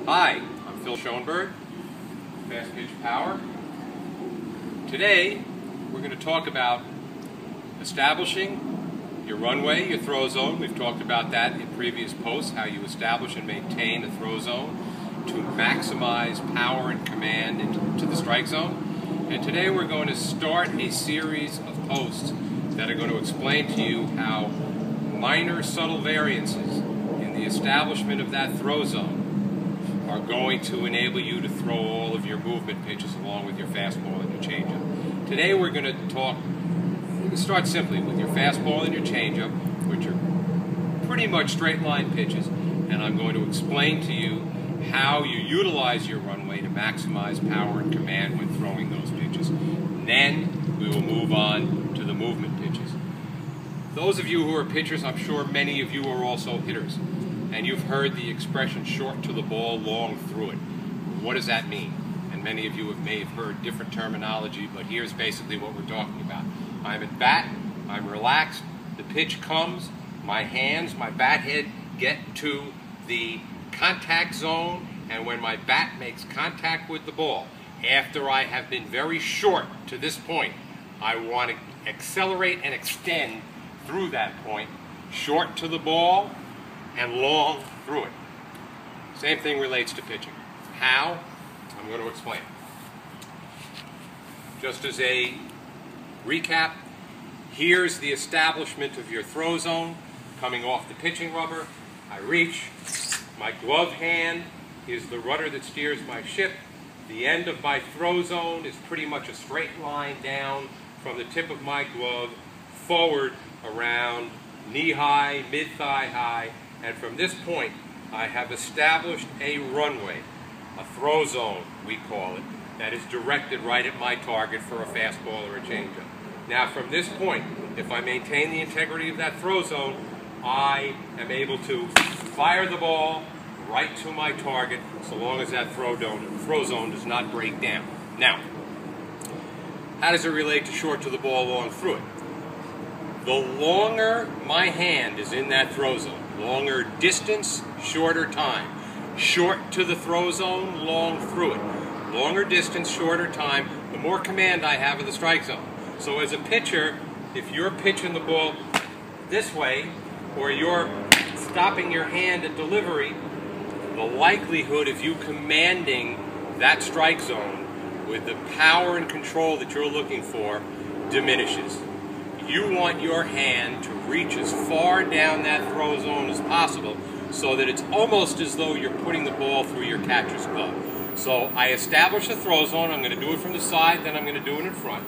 Hi, I'm Phil Schoenberg, Fastpitch Power. Today, we're going to talk about establishing your runway, your throw zone. We've talked about that in previous posts, how you establish and maintain a throw zone to maximize power and command into the strike zone. And today we're going to start a series of posts that are going to explain to you how minor subtle variances in the establishment of that throw zone are going to enable you to throw all of your movement pitches along with your fastball and your changeup. Today we're going to start simply with your fastball and your changeup, which are pretty much straight line pitches, and I'm going to explain to you how you utilize your runway to maximize power and command when throwing those pitches. Then we will move on to the movement pitches. Those of you who are pitchers, I'm sure many of you are also hitters. And you've heard the expression short to the ball, long through it. What does that mean? And many of you may have heard different terminology, but here's basically what we're talking about. I'm at bat, I'm relaxed, the pitch comes, my hands, my bat head get to the contact zone, and when my bat makes contact with the ball, after I have been very short to this point, I want to accelerate and extend through that point, short to the ball, and long through it. Same thing relates to pitching. How? I'm going to explain. Just as a recap, here's the establishment of your throw zone. Coming off the pitching rubber, I reach. My glove hand is the rudder that steers my ship. The end of my throw zone is pretty much a straight line down from the tip of my glove forward around knee-high, mid-thigh high, and from this point, I have established a runway, a throw zone, we call it, that is directed right at my target for a fastball or a changeup. Now, from this point, if I maintain the integrity of that throw zone, I am able to fire the ball right to my target, so long as that throw zone does not break down. Now, how does it relate to short to the ball, long through it? The longer my hand is in that throw zone, longer distance, shorter time. Short to the throw zone, long through it. Longer distance, shorter time, the more command I have of the strike zone. So as a pitcher, if you're pitching the ball this way, or you're stopping your hand at delivery, the likelihood of you commanding that strike zone with the power and control that you're looking for diminishes. You want your hand to reach as far down that throw zone as possible so that it's almost as though you're putting the ball through your catcher's glove. So I establish a throw zone. I'm going to do it from the side, then I'm going to do it in front.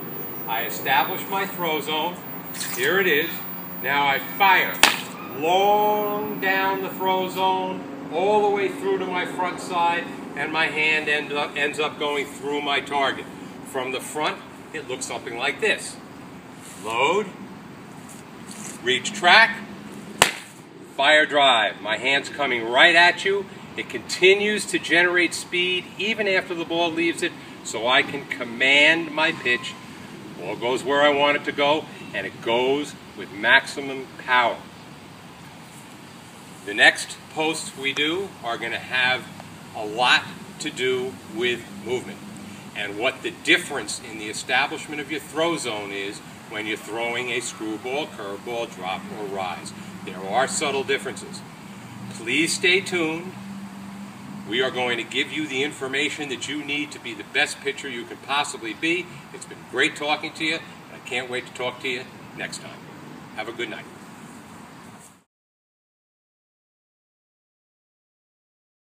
I establish my throw zone. Here it is. Now I fire long down the throw zone, all the way through to my front side, and my hand ends up going through my target. From the front, it looks something like this. Load, reach track, fire drive. My hand's coming right at you. It continues to generate speed even after the ball leaves it, so I can command my pitch. Ball goes where I want it to go, and it goes with maximum power. The next posts we do are going to have a lot to do with movement and what the difference in the establishment of your throw zone is when you're throwing a screwball, curveball, drop, or rise. There are subtle differences. Please stay tuned. We are going to give you the information that you need to be the best pitcher you can possibly be. It's been great talking to you, and I can't wait to talk to you next time. Have a good night.